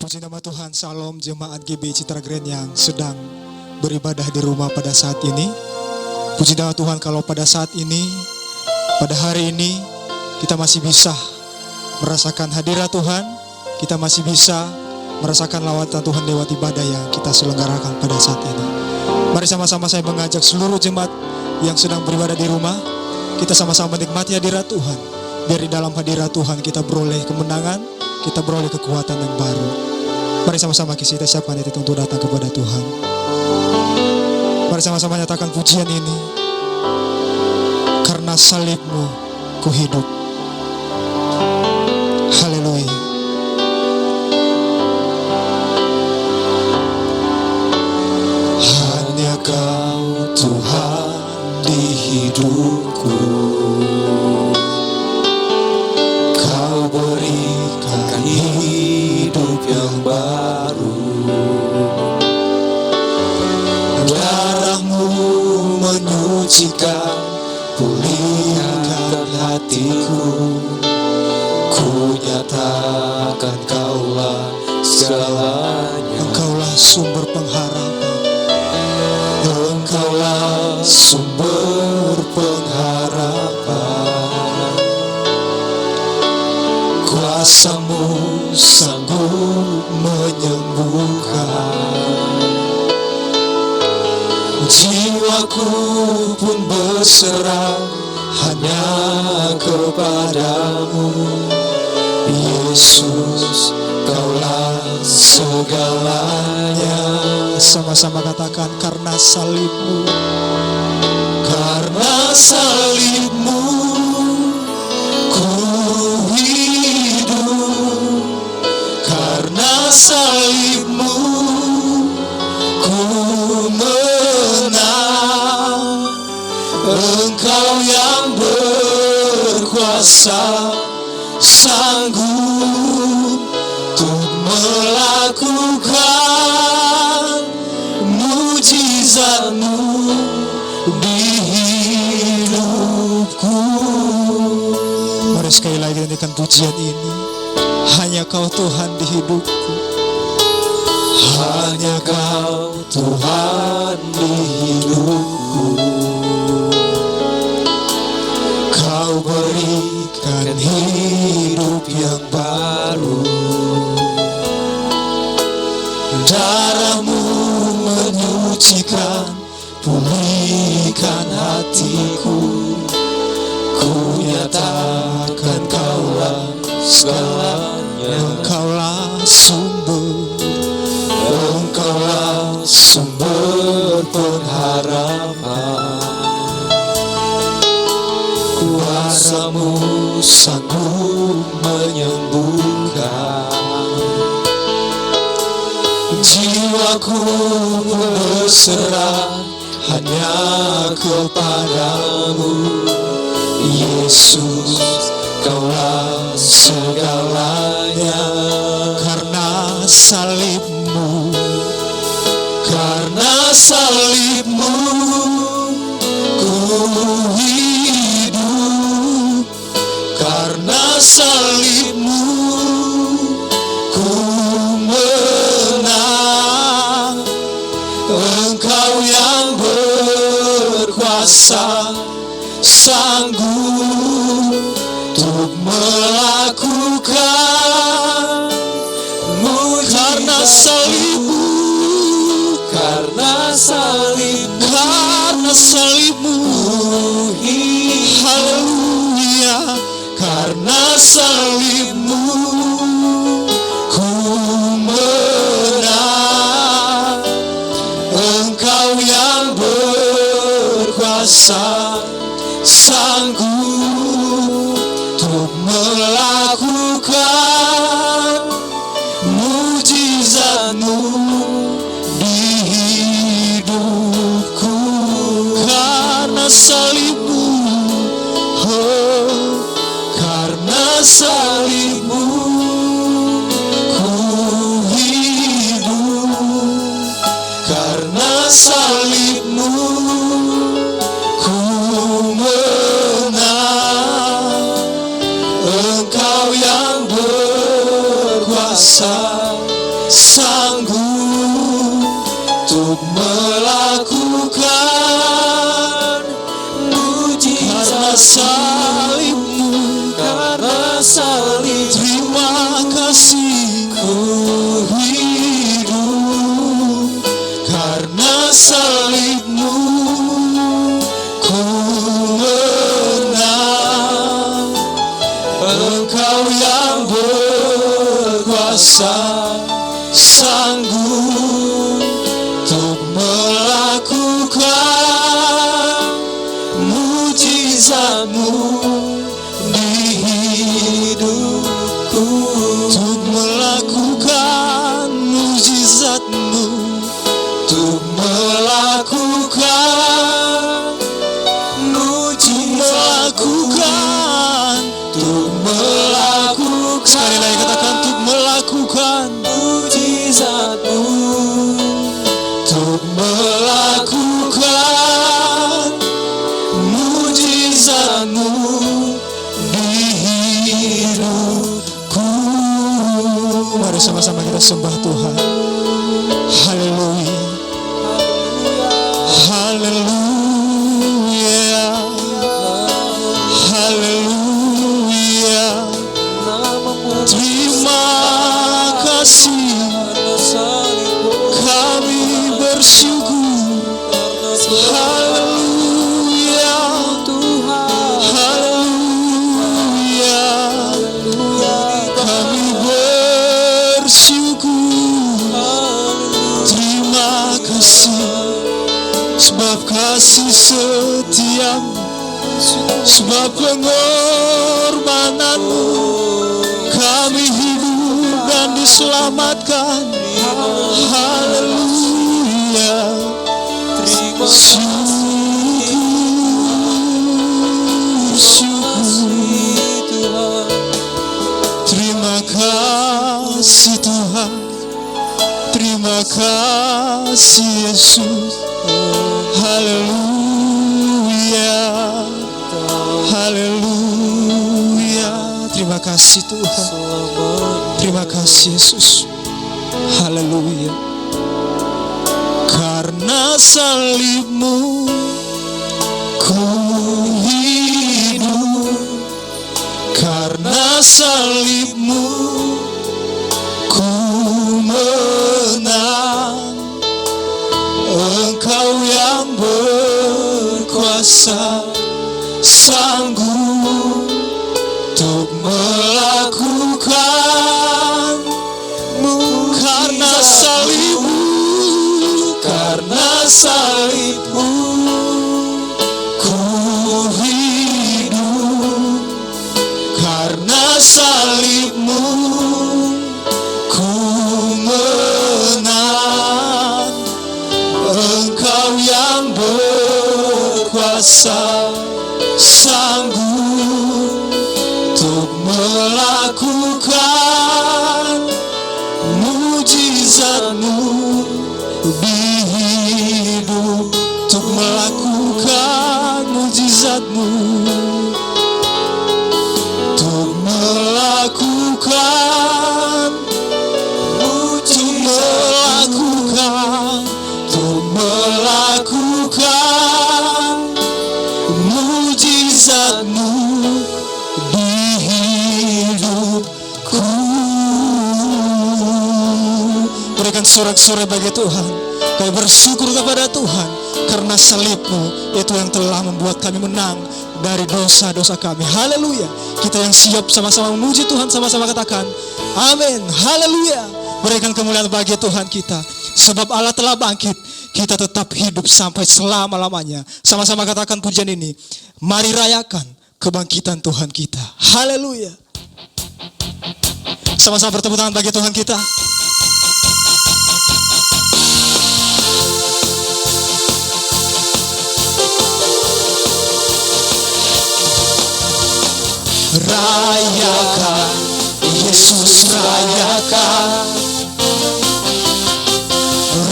Puji nama Tuhan, Salam Jemaat GB Citra Grand yang sedang beribadah di rumah pada saat ini. Puji nama Tuhan kalau pada saat ini, pada hari ini kita masih bisa merasakan hadirat Tuhan. Kita masih bisa merasakan lawatan Tuhan lewat ibadah yang kita selenggarakan pada saat ini. Mari sama-sama saya mengajak seluruh jemaat yang sedang beribadah di rumah, kita sama-sama menikmati hadirat Tuhan. Biar di dalam hadirat Tuhan kita beroleh kemenangan, kita beroleh kekuatan yang baru. Mari sama-sama kita siapkan hati untuk datang kepada Tuhan. Mari sama-sama nyatakan pujian ini. Karena salib-Mu ku hidup. Haleluya. Hanya Kau Tuhan di hidupku. Kau berikan hidup yang baru. Darah-Mu menyucikan, pulihkan hatiku. Ku nyatakan Kaulah segalanya. Engkaulah sumber pengharapan. Engkaulah sumber pengharapan. Kuasa-Mu sanggup menyembuhkan. Jiwaku pun berserah hanya kepadamu. Yesus, Kaulah segalanya. Sama-sama katakan, karena salib-Mu. Karena salib-Mu ku hidup. Karena salib-Mu ku menang. Engkau yang berkuasa, sanggup untuk melakukan mujizat-Mu di hidupku. Mari sekali lagi nyanyikan pujian ini. Hanya Kau Tuhan di hidupku. Hanya Kau Tuhan di hidupku. Kau berikan hidup yang baru. Darah-Mu menyucikan, pulihkan hatiku. Ku nyatakan Kaulah segalanya. Engkaulah sumber, Engkaulah sumber pengharapan. Kuasa-Mu sanggup menyembuhkan. Jiwaku berserah hanya kepadamu. Yesus, Kaulah segalanya. Karena salib-Mu, karena salib-Mu ku hidup. Karena salib-Mu ku menang. Engkau yang berkuasa, sanggup untuk melakukan. Karena salib-Mu, karena salib-Mu, karena salib-Mu, haleluya. Karena salib-Mu ku menang. Engkau yang berkuasa, sanggup untuk melakukan mujizat-Mu di hidupku. Karena salib-Mu, oh, karena salib-Mu ku hidup. Karena salib-Mu ku menang. Engkau yang berkuasa, sanggup untuk melakukan mujizat salibmu, karena salib. Terima kasih ku hidup karena salibmu, ku menang. Engkau yang berkuasa, sanggup untuk melakukan mujizatmu di hidupku, untuk melakukan mujizatmu, untuk melakukan melakukan, untuk melakukan. Sekali lagi katakan, untuk melakukan mujizatmu, untuk melakukan mujizatmu di hidupku. Mari sama-sama kita sembah Tuhan. Haleluya, haleluya, haleluya. Terima kasih, kami bersyukur. Haleluya Tuhan, haleluya, kami bersyukur. Terima kasih sebab kasih setiamu, sebab pengorbananmu kami hidup dan diselamatkan. Haleluya, syukur. Terima kasih Tuhan, terima kasih Yesus. Haleluya, haleluya. Terima kasih Tuhan, terima kasih Yesus. Haleluya. Karena salibmu ku hidup, karena salibmu ku menang. Engkau yang berkuasa, sanggup untuk melakukan. Karena salibmu, karena salibmu ku hidup, karena salibmu ku menang. Engkau yang berkuasa, sanggup untuk melakukan mujizatmu di hidup, untuk melakukan mujizatmu, untuk melakukan, untuk melakukan, untuk melakukan mujizatmu di hidupku. Berikan sorak-sorai bagi Tuhan. Kami bersyukur kepada Tuhan karena salibmu itu yang telah membuat kami menang dari dosa-dosa kami. Haleluya. Kita yang siap sama-sama memuji Tuhan, sama-sama katakan amin. Haleluya. Berikan kemuliaan bagi Tuhan kita, sebab Allah telah bangkit, kita tetap hidup sampai selama-lamanya. Sama-sama katakan pujian ini. Mari rayakan kebangkitan Tuhan kita. Haleluya. Sama-sama bertepuk tangan bagi Tuhan kita. Rayakan Yesus, rayakan,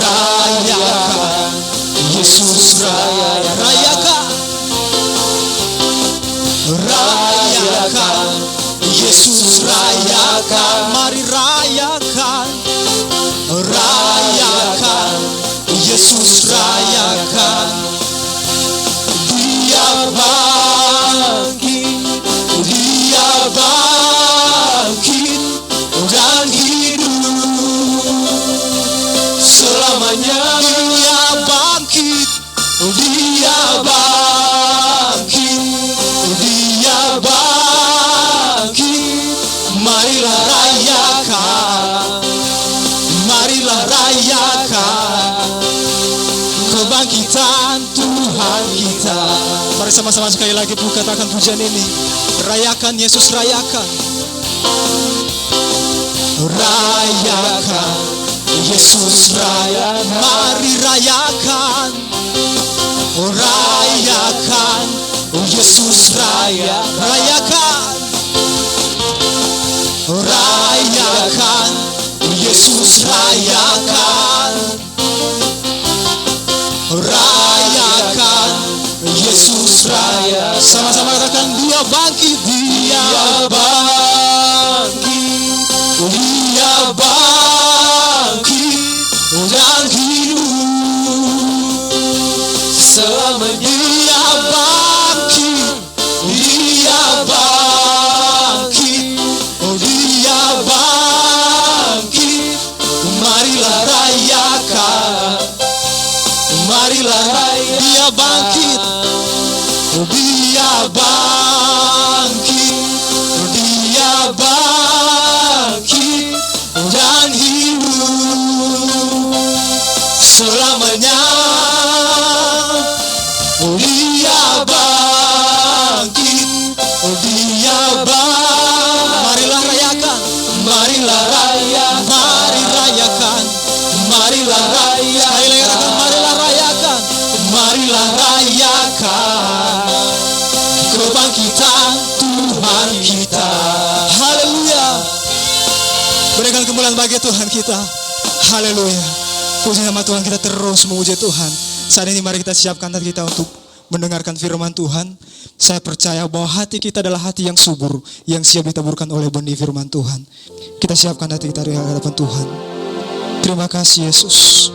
rayakan Yesus, rayakan, rayakan Yesus, rayakan. Mari rayakan, Marilah rayakan, marilah rayakan kebangkitan Tuhan kita. Mari sama-sama sekali lagi katakan pujian ini. Rayakan Yesus, rayakan. Rayakan Yesus, rayakan. Mari rayakan. Rayakan Yesus, rayakan. Rayakan Yesus, rayakan. Rayakan Yesus, rayakan. Sama-sama katakan, Dia bangkit, Dia bangkit, Dia bangkit dan hidup selamanya. Dia bangkit, Dia bangkit, Dia bangkit. Marilah rayakan, marilah rayakan. Dia bangkit, Dia bangkit, Dia bangkit dan hidup selamanya. Dia bangkit, Dia bangkit. Marilah rayakan, marilah rayakan, mari rayakan, marilah rayakan. Sekali lagi katakan, marilah rayakan, marilah rayakan kebangkitan Tuhan kita. Haleluya. Berikan kemuliaan bagi Tuhan kita. Haleluya. Puji nama Tuhan, kita terus memuji Tuhan. Saat ini mari kita siapkan hati kita untuk mendengarkan firman Tuhan. Saya percaya bahwa hati kita adalah hati yang subur, yang siap ditaburkan oleh benih firman Tuhan. Kita siapkan hati kita di hadapan Tuhan. Terima kasih Yesus.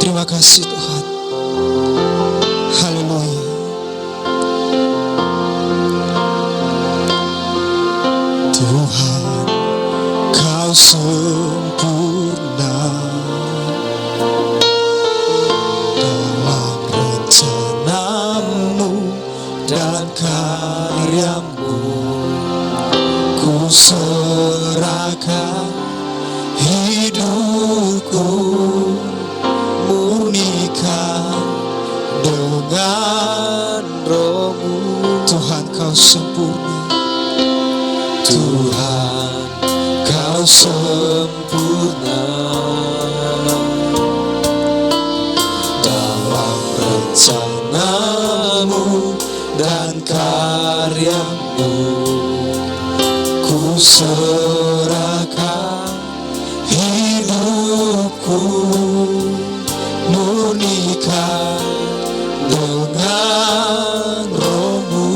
Terima kasih Tuhan. Haleluya. Tuhan, Kau sempurna dalam rencana-Mu dan karya-Mu. Ku serahkan hidupku, murnikan dengan Roh-Mu. Tuhan, Kau sempurna. Tuhan, Kau sempurna dalam rencana-Mu dan karya-Mu. Ku serahkan hidupku, murnikan dengan Roh-Mu.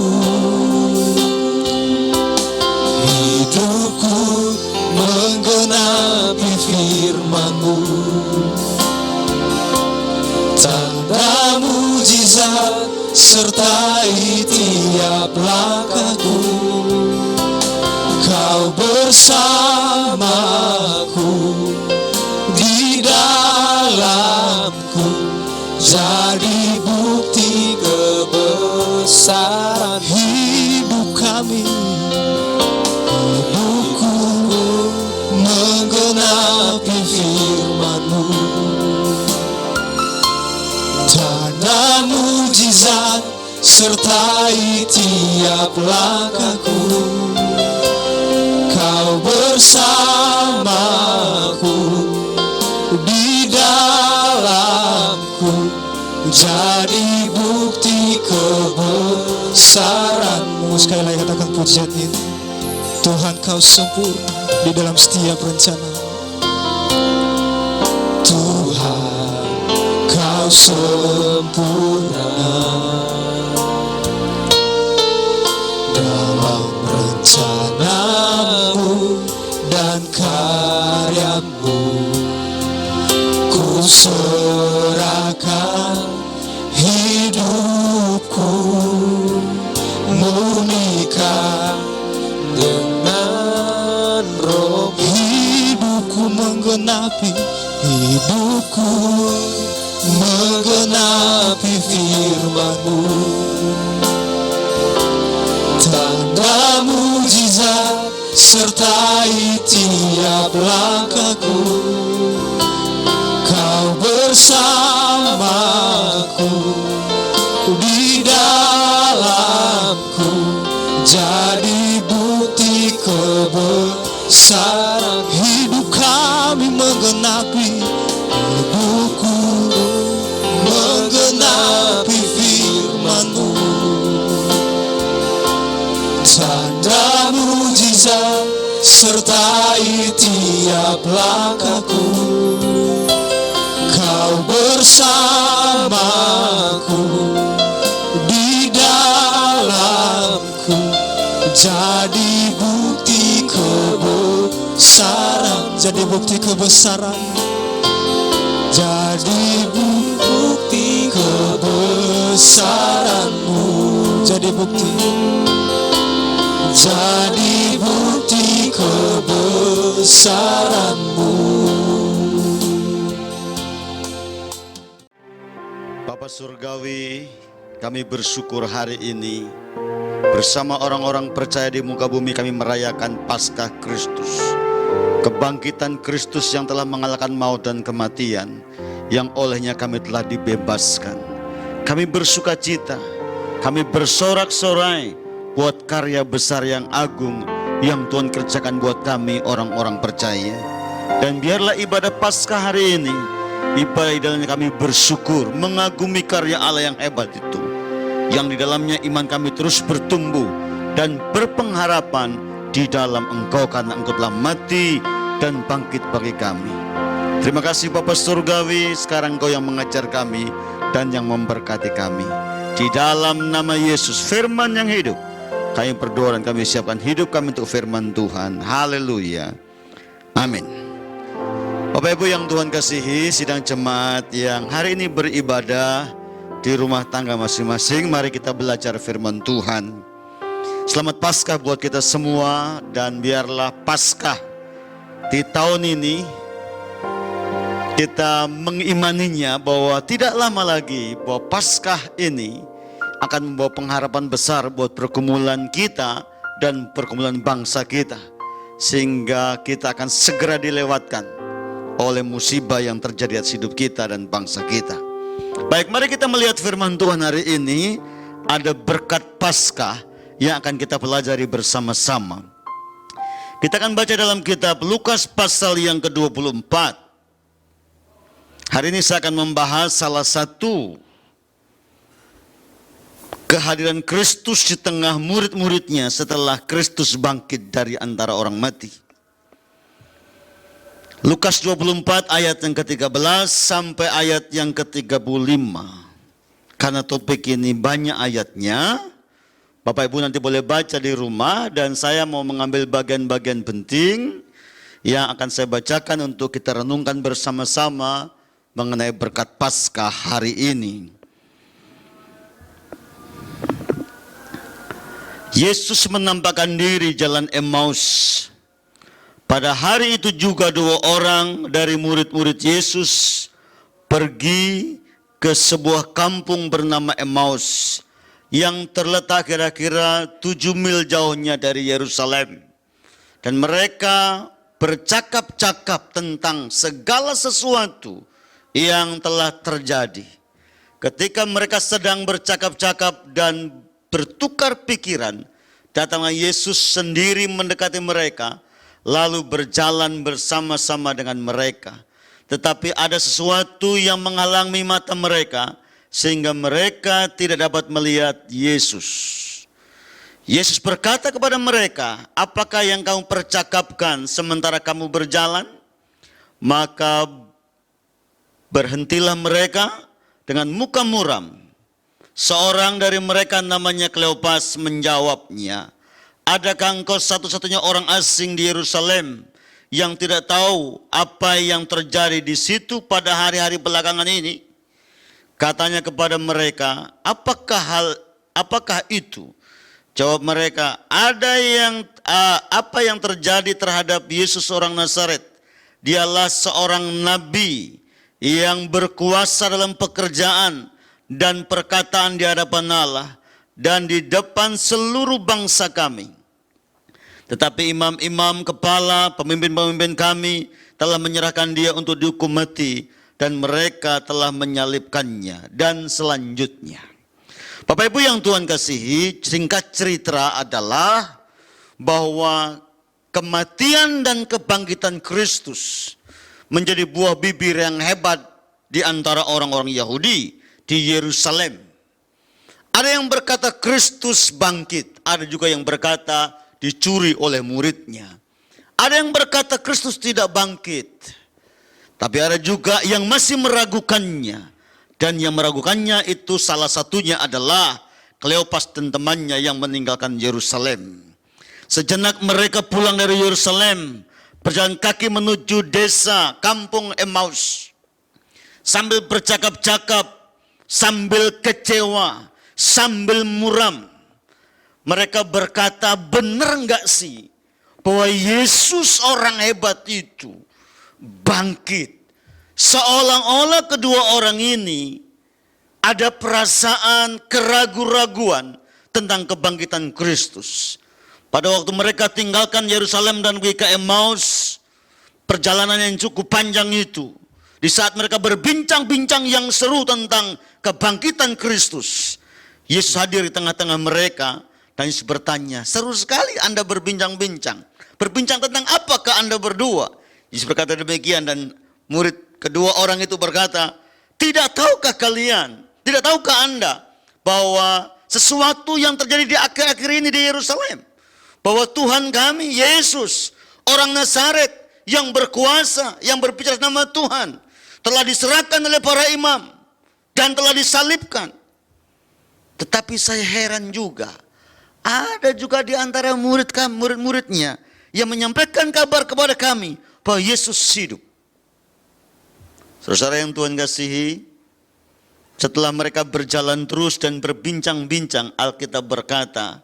Hidupku menggenapi firman-Mu, tanda mujizat sertai tiap langkahku. Kau bersamaku, di dalamku, jadi bukti kebesaran hidup kami. Hidupku menggenapi firman-Mu, tanda mujizat sertai tiap langkahku. Kau bersamaku, di dalamku, jadi bukti kebesaran-Mu. Sekali lagi katakan pujian ini. Tuhan, Kau sempurna di dalam setiap rencana. Tuhan, Kau sempurna dalam rencana-Mu dan karya-Mu. Ku serahkan hidupku, murnikan dengan Roh. Hidupku menggenapi, hidupku menggenapi firman-Mu, tanda mujizat sertai tiap langkahku. Kau bersamaku, di dalamku, jadi bukti kebesaran hidup kami menggenapi hidupku, menggenapi firman-Mu. Tanda mujizat sertai tiap langkahku. Kau bersamaku, di dalamku, jadi bukti kebesaran, jadi bukti kebesaran, jadi bukti kebesaran-Mu, jadi bukti, jadi bukti kebesaran-Mu. Bapa Surgawi, kami bersyukur hari ini bersama orang-orang percaya di muka bumi kami merayakan Paskah Kristus, kebangkitan Kristus yang telah mengalahkan maut dan kematian, yang olehnya kami telah dibebaskan. Kami bersuka cita, kami bersorak-sorai buat karya besar yang agung yang Tuhan kerjakan buat kami orang-orang percaya. Dan biarlah ibadah Paskah hari ini ibadah di dalamnya kami bersyukur, mengagumi karya Allah yang hebat itu, yang di dalamnya iman kami terus bertumbuh dan berpengharapan di dalam Engkau, karena Engkau telah mati dan bangkit bagi kami. Terima kasih Bapa Surgawi, sekarang Engkau yang mengajar kami dan yang memberkati kami. Di dalam nama Yesus, firman yang hidup, kami berdoa dan kami siapkan hidup kami untuk firman Tuhan. Haleluya. Amin. Bapak Ibu yang Tuhan kasihi, sidang jemaat yang hari ini beribadah di rumah tangga masing-masing, mari kita belajar firman Tuhan. Selamat Paskah buat kita semua, dan biarlah Paskah di tahun ini kita mengimaninya bahwa tidak lama lagi bahwa Paskah ini akan membawa pengharapan besar buat pergumulan kita dan pergumulan bangsa kita, sehingga kita akan segera dilewatkan oleh musibah yang terjadi atas hidup kita dan bangsa kita. Baik, mari kita melihat firman Tuhan hari ini. Ada berkat Paskah yang akan kita pelajari bersama-sama. Kita akan baca dalam kitab Lukas pasal yang ke-24. Hari ini saya akan membahas salah satu kehadiran Kristus di tengah murid-muridnya setelah Kristus bangkit dari antara orang mati. Lukas 24 ayat yang ke-13 sampai ayat yang ke-35. Karena topik ini banyak ayatnya, Bapak Ibu nanti boleh baca di rumah, dan saya mau mengambil bagian-bagian penting yang akan saya bacakan untuk kita renungkan bersama-sama mengenai berkat Paskah hari ini. Yesus menampakkan diri jalan Emmaus. Pada hari itu juga dua orang dari murid-murid Yesus pergi ke sebuah kampung bernama Emmaus yang terletak kira-kira 7 mil jauhnya dari Yerusalem. Dan mereka bercakap-cakap tentang segala sesuatu yang telah terjadi. Ketika mereka sedang bercakap-cakap dan bertukar pikiran, datanglah Yesus sendiri mendekati mereka, lalu berjalan bersama-sama dengan mereka. Tetapi ada sesuatu yang menghalangi mata mereka, sehingga mereka tidak dapat melihat Yesus. Yesus berkata kepada mereka, "Apakah yang kamu percakapkan sementara kamu berjalan?" Maka berhentilah mereka dengan muka muram. Seorang dari mereka namanya Kleopas menjawabnya, "Adakah engkau satu-satunya orang asing di Yerusalem yang tidak tahu apa yang terjadi di situ pada hari-hari belakangan ini?" Katanya kepada mereka, apakah itu? Jawab mereka, apa yang terjadi terhadap Yesus orang Nazaret? Dialah seorang nabi yang berkuasa dalam pekerjaan dan perkataan di hadapan Allah dan di depan seluruh bangsa kami. Tetapi imam-imam, kepala, pemimpin-pemimpin kami telah menyerahkan dia untuk dihukum mati dan mereka telah menyalibkannya dan selanjutnya. Bapak Ibu yang Tuhan kasihi, singkat cerita adalah bahwa kematian dan kebangkitan Kristus menjadi buah bibir yang hebat di antara orang-orang Yahudi di Yerusalem. Ada yang berkata Kristus bangkit, ada juga yang berkata dicuri oleh muridnya. Ada yang berkata Kristus tidak bangkit. Tapi ada juga yang masih meragukannya. Dan yang meragukannya itu salah satunya adalah Kleopas dan temannya yang meninggalkan Yerusalem. Sejenak mereka pulang dari Yerusalem, berjalan kaki menuju desa kampung Emmaus. Sambil bercakap-cakap, sambil kecewa, sambil muram. Mereka berkata, benar enggak sih bahwa Yesus orang hebat itu bangkit? Seolah-olah kedua orang ini ada perasaan keraguan-raguan tentang kebangkitan Kristus. Pada waktu mereka tinggalkan Yerusalem dan pergi ke Emmaus, perjalanan yang cukup panjang itu, di saat mereka berbincang-bincang yang seru tentang kebangkitan Kristus, Yesus hadir di tengah-tengah mereka. Dan Yesus bertanya, seru sekali Anda berbincang-bincang. Berbincang tentang apakah Anda berdua? Yesus berkata demikian dan murid kedua orang itu berkata, tidak tahukah kalian, tidak tahukah Anda bahwa sesuatu yang terjadi di akhir-akhir ini di Yerusalem, bahwa Tuhan kami, Yesus, orang Nazaret yang berkuasa, yang berbicara nama Tuhan, telah diserahkan oleh para imam dan telah disalibkan. Tetapi saya heran juga, ada juga di antara murid-muridnya yang menyampaikan kabar kepada kami bahwa Yesus hidup. Saudara yang Tuhan kasihi, setelah mereka berjalan terus dan berbincang-bincang, Alkitab berkata,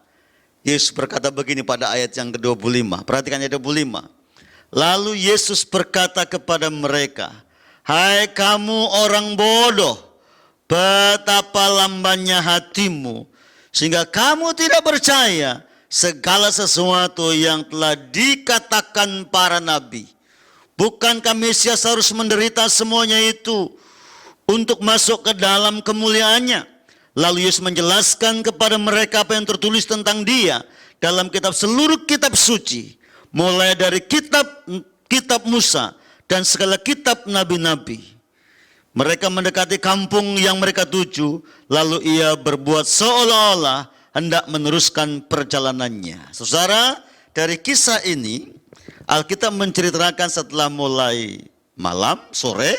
Yesus berkata begini pada ayat yang ke-25. Perhatikan ayat 25. Lalu Yesus berkata kepada mereka, hai kamu orang bodoh, betapa lambannya hatimu, sehingga kamu tidak percaya segala sesuatu yang telah dikatakan para nabi. Bukankah Mesias harus menderita semuanya itu untuk masuk ke dalam kemuliaannya? Lalu Yesus menjelaskan kepada mereka apa yang tertulis tentang dia dalam seluruh kitab suci, mulai dari kitab Musa dan segala kitab nabi-nabi. Mereka mendekati kampung yang mereka tuju, lalu ia berbuat seolah-olah hendak meneruskan perjalanannya. Saudara, dari kisah ini Alkitab menceritakan setelah mulai malam, sore,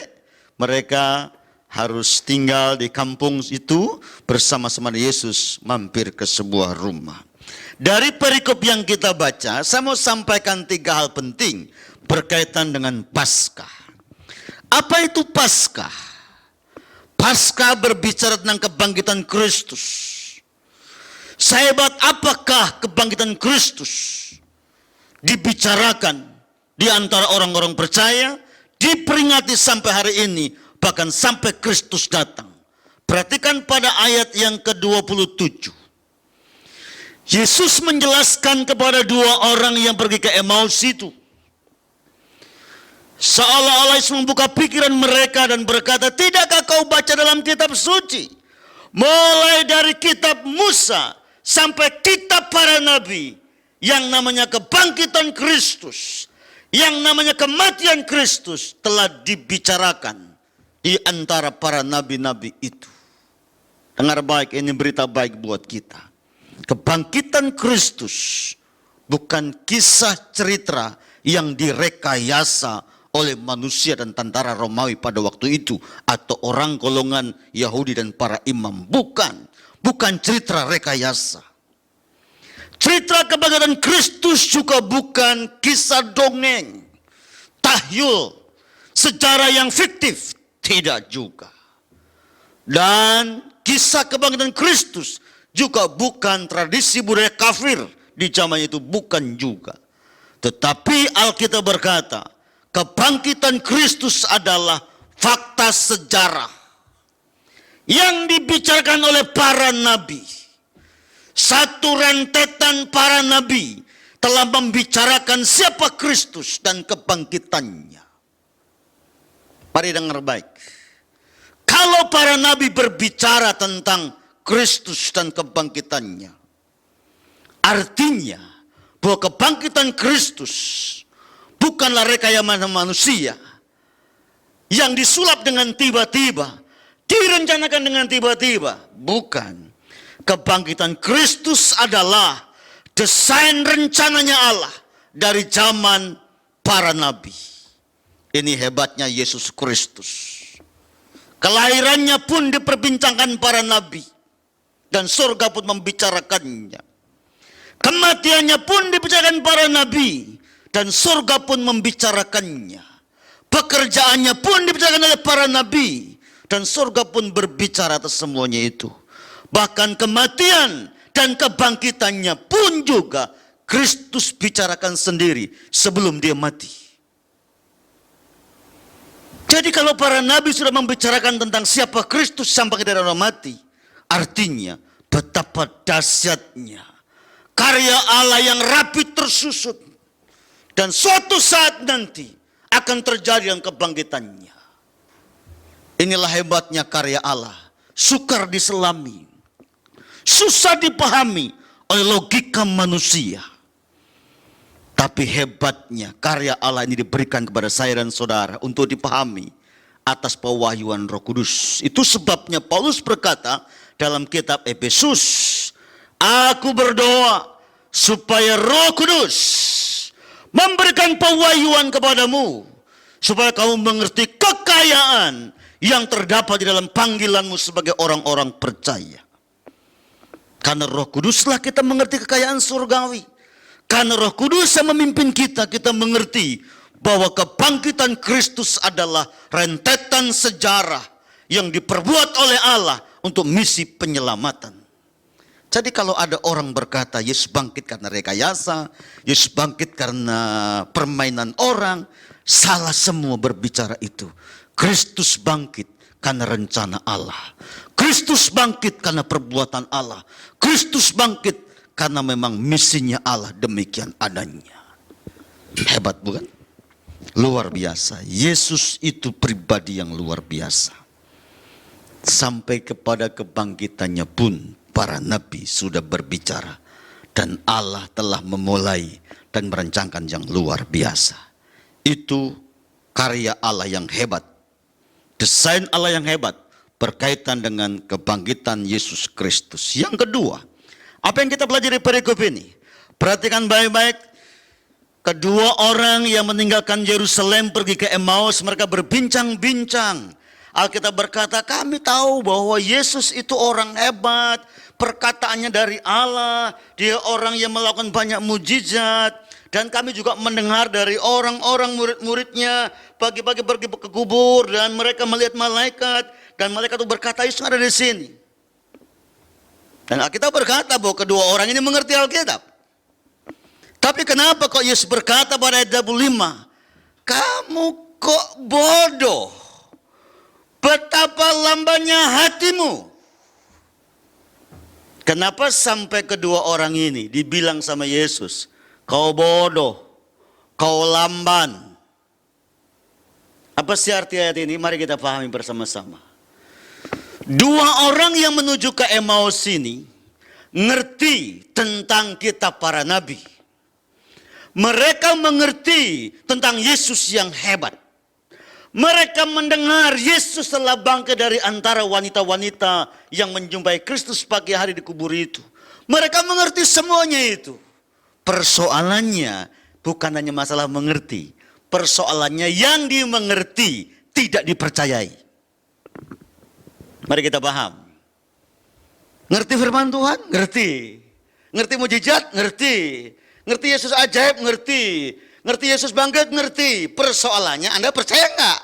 mereka harus tinggal di kampung itu bersama-sama Yesus mampir ke sebuah rumah. Dari perikop yang kita baca, saya mau sampaikan 3 hal penting berkaitan dengan Paskah. Apa itu Paskah? Paskah berbicara tentang kebangkitan Kristus. Sehebat apakah kebangkitan Kristus dibicarakan di antara orang-orang percaya, diperingati sampai hari ini, bahkan sampai Kristus datang. Perhatikan pada ayat yang ke-27. Yesus menjelaskan kepada 2 orang yang pergi ke Emmaus itu. Seolah-olah Yesus membuka pikiran mereka dan berkata, tidakkah kau baca dalam kitab suci? Mulai dari kitab Musa sampai kitab para nabi, yang namanya kebangkitan Kristus, yang namanya kematian Kristus telah dibicarakan di antara para nabi-nabi itu. Dengar baik, ini berita baik buat kita. Kebangkitan Kristus bukan kisah cerita yang direkayasa oleh manusia dan tentara Romawi pada waktu itu, atau orang golongan Yahudi dan para imam. Bukan cerita rekayasa. Cerita kebangkitan Kristus juga bukan kisah dongeng, tahyul, sejarah yang fiktif, tidak juga. Dan kisah kebangkitan Kristus juga bukan tradisi budaya kafir di zaman itu, bukan juga. Tetapi Alkitab berkata, kebangkitan Kristus adalah fakta sejarah yang dibicarakan oleh para nabi. Satu rentetan para nabi telah membicarakan siapa Kristus dan kebangkitannya. Mari dengar baik. Kalau para nabi berbicara tentang Kristus dan kebangkitannya, artinya bahwa kebangkitan Kristus bukanlah rekayasa manusia yang disulap dengan tiba-tiba, direncanakan dengan tiba-tiba. Bukan. Kebangkitan Kristus adalah desain rencananya Allah dari zaman para nabi. Ini hebatnya Yesus Kristus. Kelahirannya pun diperbincangkan para nabi. Dan surga pun membicarakannya. Kematiannya pun dibicarakan para nabi. Dan surga pun membicarakannya. Pekerjaannya pun dibicarakan oleh para nabi. Dan surga pun berbicara atas semuanya itu. Bahkan kematian dan kebangkitannya pun juga Kristus bicarakan sendiri sebelum dia mati. Jadi kalau para nabi sudah membicarakan tentang siapa Kristus sampai ke dalam mati, artinya betapa dahsyatnya karya Allah yang rapi tersusun. Dan suatu saat nanti akan terjadi yang kebangkitannya. Inilah hebatnya karya Allah. Sukar diselami. Susah dipahami oleh logika manusia. Tapi hebatnya karya Allah ini diberikan kepada saya dan saudara untuk dipahami atas pewahyuan Roh Kudus. Itu sebabnya Paulus berkata dalam kitab Efesus, aku berdoa supaya Roh Kudus memberikan pewahyuan kepadamu supaya kamu mengerti kekayaan yang terdapat di dalam panggilanmu sebagai orang-orang percaya. Karena Roh Kuduslah kita mengerti kekayaan surgawi. Karena Roh Kudus yang memimpin kita mengerti bahwa kebangkitan Kristus adalah rentetan sejarah yang diperbuat oleh Allah untuk misi penyelamatan. Jadi kalau ada orang berkata Yesus bangkit karena rekayasa, Yesus bangkit karena permainan orang, salah semua berbicara itu. Kristus bangkit karena rencana Allah. Kristus bangkit karena perbuatan Allah. Kristus bangkit karena memang misinya Allah demikian adanya. Hebat bukan? Luar biasa. Yesus itu pribadi yang luar biasa. Sampai kepada kebangkitannya pun para nabi sudah berbicara. Dan Allah telah memulai dan merancangkan yang luar biasa. Itu karya Allah yang hebat. Desain Allah yang hebat berkaitan dengan kebangkitan Yesus Kristus. Yang kedua, apa yang kita pelajari perikop ini? Perhatikan baik-baik. Kedua orang yang meninggalkan Yerusalem pergi ke Emmaus, mereka berbincang-bincang. Alkitab berkata, kami tahu bahwa Yesus itu orang hebat, perkataannya dari Allah, dia orang yang melakukan banyak mujizat. Dan kami juga mendengar dari orang-orang murid-muridnya, pagi-pagi pergi ke kubur dan mereka melihat malaikat. Dan malaikat itu berkata, Yesus ada di sini. Dan Alkitab berkata bahwa kedua orang ini mengerti Alkitab. Tapi kenapa kok Yesus berkata pada ayat 25, kamu kok bodoh, betapa lambannya hatimu. Kenapa sampai kedua orang ini dibilang sama Yesus, kau bodoh, kau lamban. Apa sih arti ayat ini? Mari kita pahami bersama-sama. Dua orang yang menuju ke Emmaus ini ngerti tentang kitab para nabi. Mereka mengerti tentang Yesus yang hebat. Mereka mendengar Yesus telah bangkit dari antara wanita-wanita yang menjumpai Kristus pagi hari di kubur itu. Mereka mengerti semuanya itu. Persoalannya bukan hanya masalah mengerti. Persoalannya yang dimengerti tidak dipercayai. Mari kita paham. Ngerti firman Tuhan? Ngerti. Ngerti mujizat? Ngerti. Ngerti Yesus ajaib? Ngerti. Ngerti Yesus bangkit? Ngerti. Persoalannya Anda percaya enggak?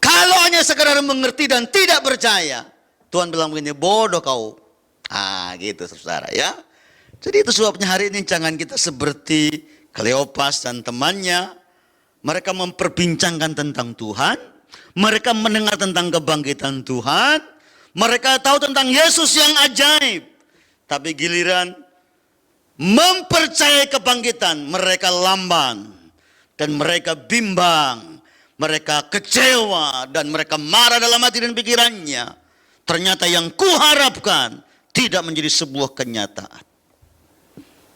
Kalau hanya sekedar mengerti dan tidak percaya, Tuhan bilang begini, bodoh kau. Gitu saudara ya. Jadi itu sebabnya hari ini jangan kita seperti Kleopas dan temannya. Mereka memperbincangkan tentang Tuhan. Mereka mendengar tentang kebangkitan Tuhan. Mereka tahu tentang Yesus yang ajaib. Tapi giliran mempercayai kebangkitan, mereka lamban dan mereka bimbang, mereka kecewa dan mereka marah dalam hati dan pikirannya. Ternyata yang kuharapkan tidak menjadi sebuah kenyataan.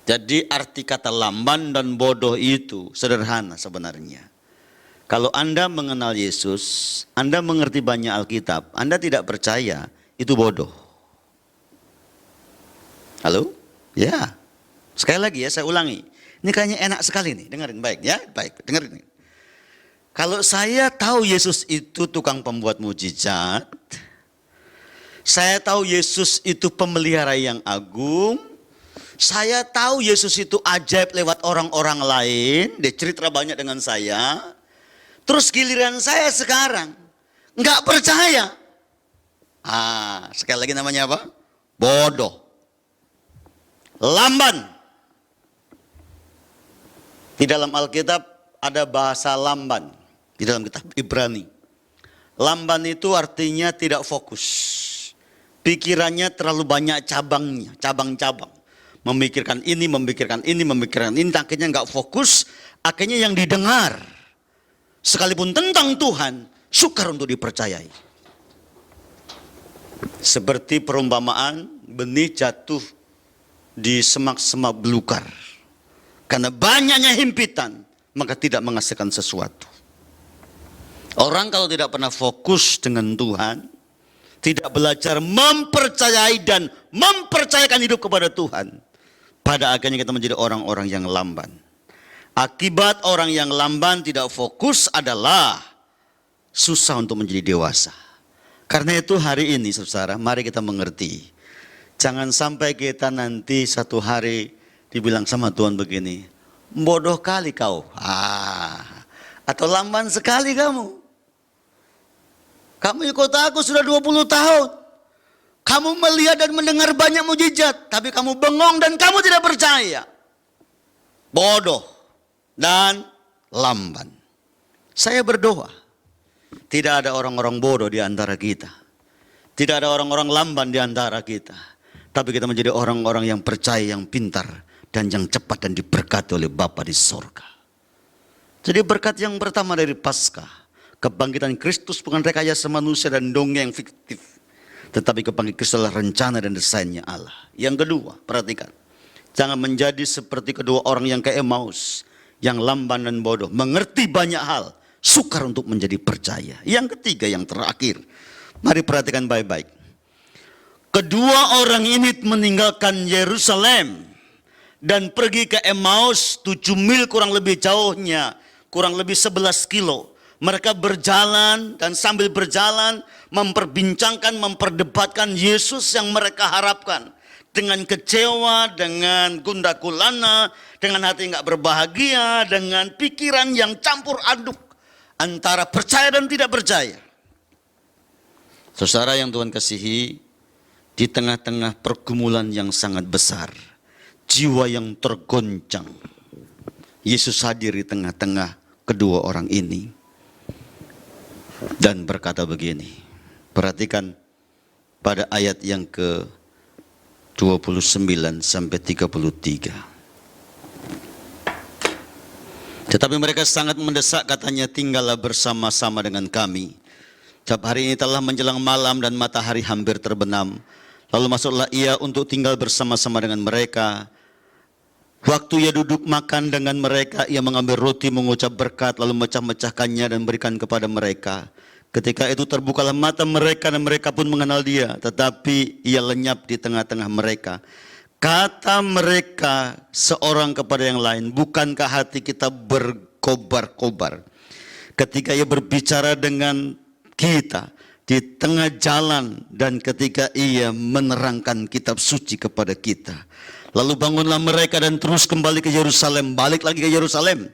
Jadi arti kata lamban dan bodoh itu sederhana sebenarnya. Kalau Anda mengenal Yesus, Anda mengerti banyak Alkitab, Anda tidak percaya, itu bodoh. Halo? Ya. Sekali lagi ya, saya ulangi. Ini kayaknya enak sekali nih, dengerin baik ya, baik, dengerin. Kalau saya tahu Yesus itu tukang pembuat mujizat, saya tahu Yesus itu pemelihara yang agung, saya tahu Yesus itu ajaib lewat orang-orang lain, dia cerita banyak dengan saya. Terus giliran saya sekarang nggak percaya. Sekali lagi namanya apa? Bodoh. Lamban. Di dalam Alkitab ada bahasa lamban. Di dalam kitab Ibrani. Lamban itu artinya tidak fokus. Pikirannya terlalu banyak cabangnya, cabang-cabang. Memikirkan ini, memikirkan ini, memikirkan ini, akhirnya nggak fokus, akhirnya yang didengar sekalipun tentang Tuhan sukar untuk dipercayai. Seperti perumpamaan benih jatuh di semak-semak belukar. Karena banyaknya himpitan, maka tidak menghasilkan sesuatu. Orang kalau tidak pernah fokus dengan Tuhan, tidak belajar mempercayai dan mempercayakan hidup kepada Tuhan, pada akhirnya kita menjadi orang-orang yang lamban. Akibat orang yang lamban tidak fokus adalah susah untuk menjadi dewasa. Karena itu hari ini saudara, mari kita mengerti. Jangan sampai kita nanti satu hari dibilang sama Tuhan begini, bodoh kali kau. Atau lamban sekali kamu. Kamu ikut aku sudah 20 tahun. Kamu melihat dan mendengar banyak mujizat, tapi kamu bengong dan kamu tidak percaya. Bodoh dan lamban. Saya berdoa, tidak ada orang-orang bodoh di antara kita. Tidak ada orang-orang lamban di antara kita. Tapi kita menjadi orang-orang yang percaya, yang pintar, dan yang cepat dan diberkati oleh Bapa di sorga. Jadi berkat yang pertama dari Paskah, kebangkitan Kristus bukan rekayasa manusia dan dongeng fiktif. Tetapi kebangkitan Kristus adalah rencana dan desainnya Allah. Yang kedua, perhatikan. Jangan menjadi seperti kedua orang yang ke Emmaus, yang lamban dan bodoh. Mengerti banyak hal, sukar untuk menjadi percaya. Yang ketiga, yang terakhir. Mari perhatikan baik-baik. Kedua orang ini meninggalkan Yerusalem dan pergi ke Emmaus 7 mil kurang lebih jauhnya, kurang lebih 11 kilo. Mereka berjalan dan sambil berjalan memperbincangkan, memperdebatkan Yesus yang mereka harapkan. Dengan kecewa, dengan gundah gulana, dengan hati nggak berbahagia, dengan pikiran yang campur aduk antara percaya dan tidak percaya. Saudara yang Tuhan kasihi, di tengah-tengah pergumulan yang sangat besar, jiwa yang tergoncang, Yesus hadir di tengah-tengah kedua orang ini dan berkata begini. Perhatikan pada ayat yang ke-29 sampai 33. Tetapi mereka sangat mendesak, katanya, tinggallah bersama-sama dengan kami. Sebab hari ini telah menjelang malam dan matahari hampir terbenam. Lalu masuklah ia untuk tinggal bersama-sama dengan mereka. Waktu ia duduk makan dengan mereka, ia mengambil roti, mengucap berkat, lalu mecah-mecahkannya dan berikan kepada mereka. Ketika itu terbukalah mata mereka dan mereka pun mengenal dia. Tetapi ia lenyap di tengah-tengah mereka. Kata mereka seorang kepada yang lain, bukankah hati kita berkobar-kobar ketika ia berbicara dengan kita di tengah jalan dan ketika ia menerangkan kitab suci kepada kita. Lalu bangunlah mereka dan terus kembali ke Yerusalem, balik lagi ke Yerusalem.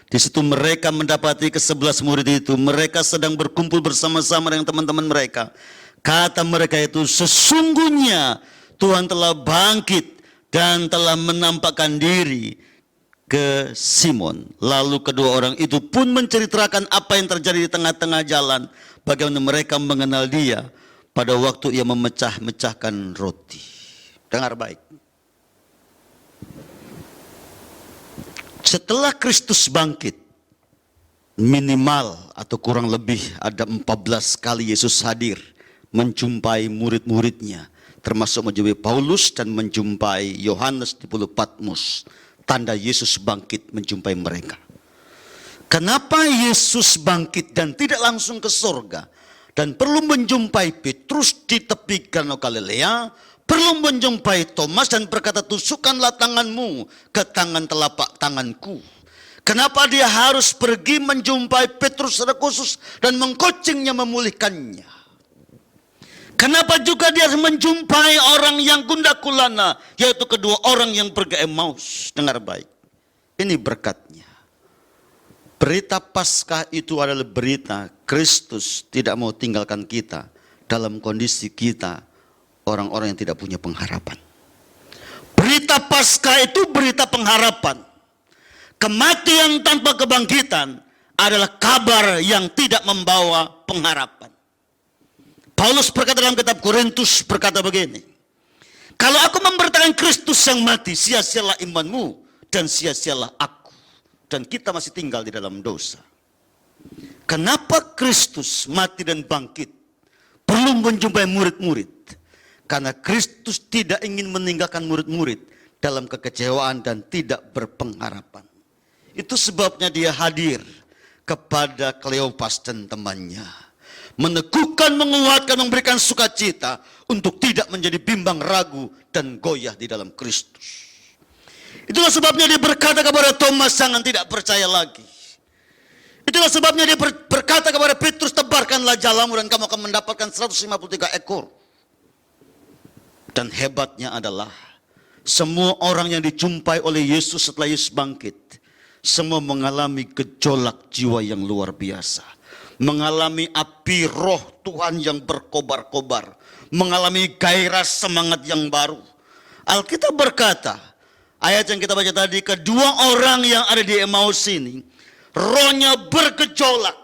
Di situ mereka mendapati ke-11 murid itu. Mereka sedang berkumpul bersama-sama dengan teman-teman mereka. Kata mereka itu, sesungguhnya Tuhan telah bangkit dan telah menampakkan diri ke Simon. Lalu kedua orang itu pun menceritakan apa yang terjadi di tengah-tengah jalan. Bagaimana mereka mengenal dia pada waktu ia memecah-mecahkan roti. Dengar baik. Setelah Kristus bangkit, minimal atau kurang lebih ada 14 kali Yesus hadir menjumpai murid-muridnya, termasuk menjumpai Paulus dan menjumpai Yohanes di Pulau Patmos. Tanda Yesus bangkit menjumpai mereka. Kenapa Yesus bangkit dan tidak langsung ke surga? Dan perlu menjumpai Petrus di tepi Danau Galilea, perlu menjumpai Thomas dan berkata, tusukkanlah tanganmu ke tangan telapak tanganku. Kenapa dia harus pergi menjumpai Petrus secara khusus dan mengcoachingnya, memulihkannya? Kenapa juga dia menjumpai orang yang gundah gulana, yaitu kedua orang yang pergi Emmaus? Dengar baik, ini berkatnya. Berita Paskah itu adalah berita Kristus tidak mau tinggalkan kita dalam kondisi kita orang-orang yang tidak punya pengharapan. Berita Paskah itu berita pengharapan. Kematian tanpa kebangkitan adalah kabar yang tidak membawa pengharapan. Paulus berkata dalam kitab Korintus, berkata begini, kalau aku memberitakan Kristus yang mati, sia-sialah imanmu dan sia-sialah aku. Dan kita masih tinggal di dalam dosa. Kenapa Kristus mati dan bangkit? Perlu menjumpai murid-murid. Karena Kristus tidak ingin meninggalkan murid-murid dalam kekecewaan dan tidak berpengharapan. Itu sebabnya dia hadir kepada Kleopas dan temannya. Meneguhkan, menguatkan, memberikan sukacita untuk tidak menjadi bimbang, ragu, dan goyah di dalam Kristus. Itulah sebabnya dia berkata kepada Thomas, jangan tidak percaya lagi. Itulah sebabnya dia berkata kepada Petrus, tebarkanlah jalamu dan kamu akan mendapatkan 153 ekor. Dan hebatnya adalah, semua orang yang dijumpai oleh Yesus setelah Yesus bangkit, semua mengalami gejolak jiwa yang luar biasa. Mengalami api roh Tuhan yang berkobar-kobar. Mengalami gairah semangat yang baru. Alkitab berkata, ayat yang kita baca tadi, kedua orang yang ada di Emmaus ini, rohnya bergejolak,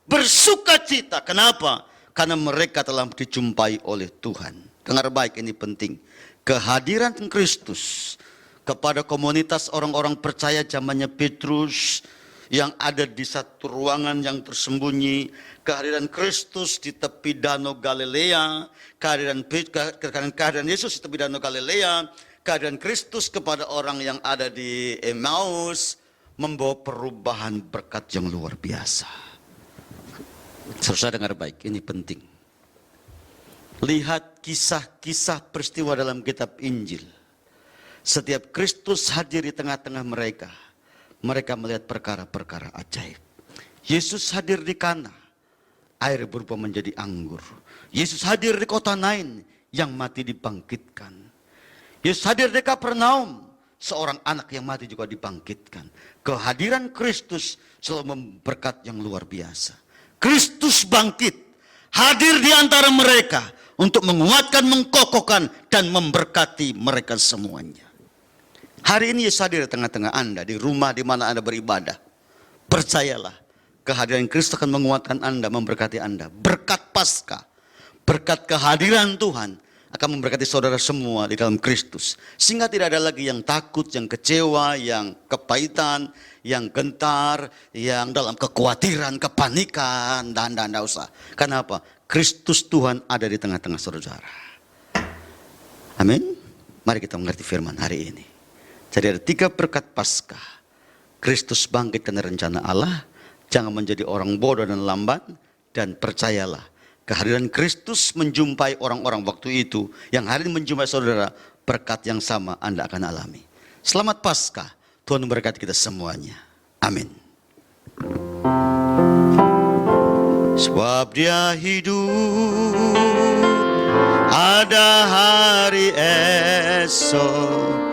bersukacita. Kenapa? Karena mereka telah dijumpai oleh Tuhan. Dengar baik, ini penting. Kehadiran Kristus kepada komunitas orang-orang percaya zamannya Petrus yang ada di satu ruangan yang tersembunyi, kehadiran Kristus di tepi Danau Galilea, kehadiran Yesus di tepi Danau Galilea, kehadiran Kristus kepada orang yang ada di Emmaus membawa perubahan berkat yang luar biasa. Saudara dengar baik, ini penting. Lihat kisah-kisah peristiwa dalam kitab Injil. Setiap Kristus hadir di tengah-tengah mereka, mereka melihat perkara-perkara ajaib. Yesus hadir di Kana, air berubah menjadi anggur. Yesus hadir di kota Nain, yang mati dibangkitkan. Yesus hadir di Kapernaum, seorang anak yang mati juga dibangkitkan. Kehadiran Kristus selalu memberkat yang luar biasa. Kristus bangkit, hadir di antara mereka untuk menguatkan, mengkokohkan, dan memberkati mereka semuanya. Hari ini Yesus hadir di tengah-tengah Anda, di rumah di mana Anda beribadah. Percayalah, kehadiran Kristus akan menguatkan Anda, memberkati Anda. Berkat Paskah, berkat kehadiran Tuhan akan memberkati saudara semua di dalam Kristus. Sehingga tidak ada lagi yang takut, yang kecewa, yang kepahitan, yang gentar, yang dalam kekhawatiran, kepanikan, dan tidak usah. Kenapa? Kristus Tuhan ada di tengah-tengah saudara. Amin. Mari kita mengerti firman hari ini. Jadi ada 3 berkat Paskah. Kristus bangkit karena rencana Allah. Jangan menjadi orang bodoh dan lambat. Dan percayalah, kehadiran Kristus menjumpai orang-orang waktu itu, yang hari ini menjumpai saudara, berkat yang sama Anda akan alami. Selamat Paskah. Tuhan memberkati kita semuanya. Amin. Sebab dia hidup, ada hari esok.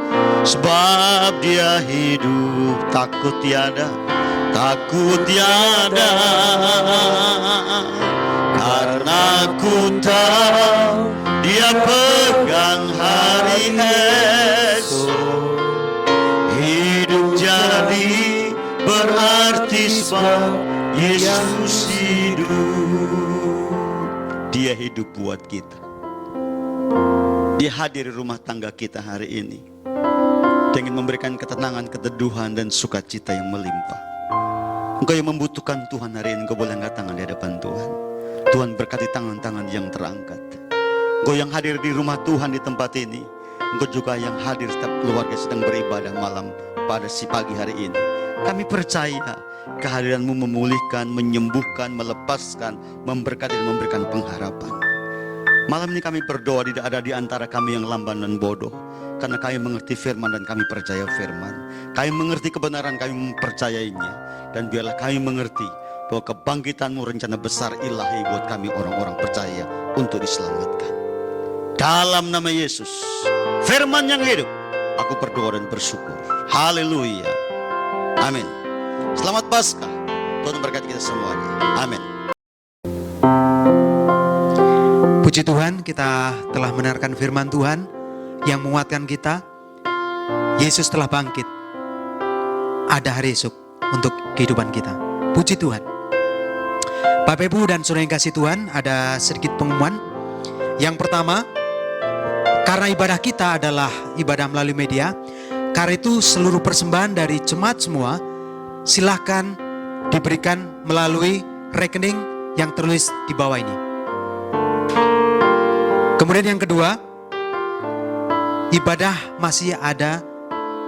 Sebab dia hidup, takut tiada, takut tiada. Karena ku tahu dia pegang hari esok. Hidup jadi berarti sebab Yesus hidup. Dia hidup buat kita. Dia hadir di rumah tangga kita hari ini. Dia ingin memberikan ketenangan, keteduhan, dan sukacita yang melimpah. Engkau yang membutuhkan Tuhan hari ini, engkau boleh angkat tangan di hadapan Tuhan. Tuhan berkati tangan-tangan yang terangkat. Engkau yang hadir di rumah Tuhan di tempat ini, engkau juga yang hadir setiap keluarga sedang beribadah malam pada si pagi hari ini. Kami percaya kehadiranmu memulihkan, menyembuhkan, melepaskan, memberkati dan memberikan pengharapan. Malam ini kami berdoa tidak ada di antara kami yang lamban dan bodoh, karena kami mengerti firman dan kami percaya firman. Kami mengerti kebenaran, kami mempercayainya. Dan biarlah kami mengerti bahwa kebangkitanmu rencana besar ilahi buat kami orang-orang percaya untuk diselamatkan. Dalam nama Yesus, firman yang hidup, aku berdoa dan bersyukur. Haleluya. Amin. Selamat Paskah. Tuhan memberkati kita semuanya. Amin. Puji Tuhan, kita telah mendengarkan firman Tuhan yang menguatkan kita. Yesus telah bangkit. Ada hari esok untuk kehidupan kita. Puji Tuhan. Bapak Ibu dan Saudara yang kasih Tuhan, ada sedikit pengumuman. Yang pertama, karena ibadah kita adalah ibadah melalui media, karena itu seluruh persembahan dari jemaat semua silakan diberikan melalui rekening yang tertulis di bawah ini. Kemudian yang kedua, ibadah masih ada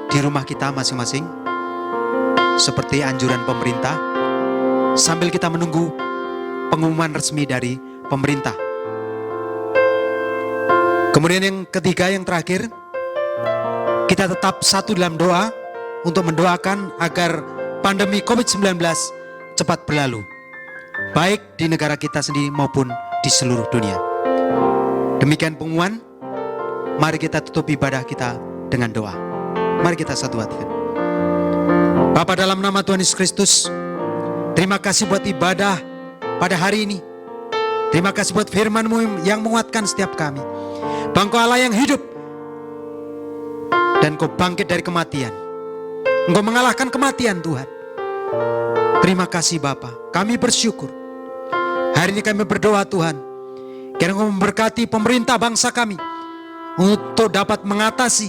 di rumah kita masing-masing seperti anjuran pemerintah, sambil kita menunggu pengumuman resmi dari pemerintah. Kemudian yang ketiga, yang terakhir, kita tetap satu dalam doa untuk mendoakan agar pandemi COVID-19 cepat berlalu, baik di negara kita sendiri maupun di seluruh dunia. Demikian pengumuman. Mari kita tutup ibadah kita dengan doa. Mari kita satu hatikan. Bapa, dalam nama Tuhan Yesus Kristus, terima kasih buat ibadah pada hari ini. Terima kasih buat firman-Mu yang menguatkan setiap kami. Engkau Allah yang hidup dan Kau bangkit dari kematian. Engkau mengalahkan kematian, Tuhan. Terima kasih Bapa. Kami bersyukur. Hari ini kami berdoa, Tuhan, kiranya Engkau memberkati pemerintah bangsa kami untuk dapat mengatasi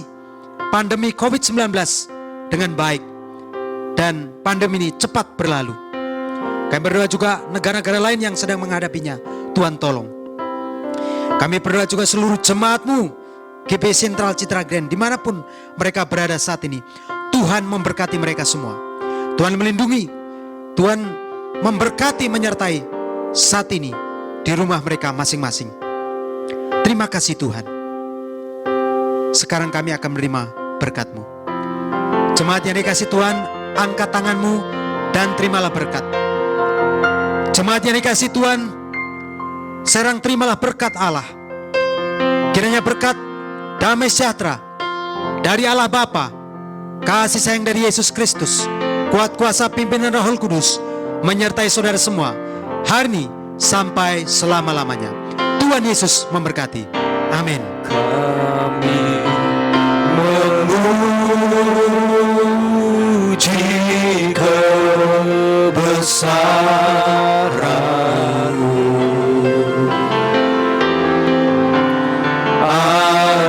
pandemi COVID-19 dengan baik, dan pandemi ini cepat berlalu. Kami berdoa juga negara-negara lain yang sedang menghadapinya, Tuhan tolong. Kami berdoa juga seluruh jemaat-Mu GBI Sentral Citra Grand dimanapun mereka berada saat ini, Tuhan memberkati mereka semua. Tuhan melindungi, Tuhan memberkati, menyertai saat ini di rumah mereka masing-masing. Terima kasih Tuhan. Sekarang kami akan menerima berkat-Mu. Jemaat yang dikasih Tuhan, angkat tangan-Mu dan terimalah berkat. Jemaat yang dikasih Tuhan, sekarang terimalah berkat Allah. Kiranya berkat damai sejahtera dari Allah Bapa, kasih sayang dari Yesus Kristus, kuat kuasa pimpinan Roh Kudus menyertai saudara semua hari ini sampai selama-lamanya. Tuhan Yesus memberkati. Amin. Kami memuji kebesaran-Mu,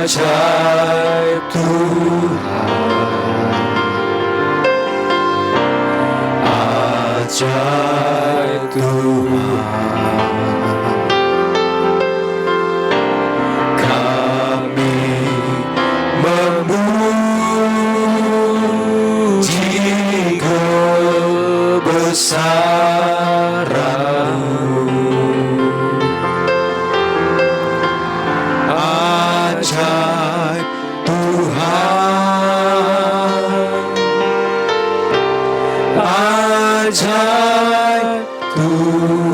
ajaib Tuhan, ajaib Tuhan. Kami memuji kebesaran-Mu, ajaib Tuhan, ajaib Tuhan.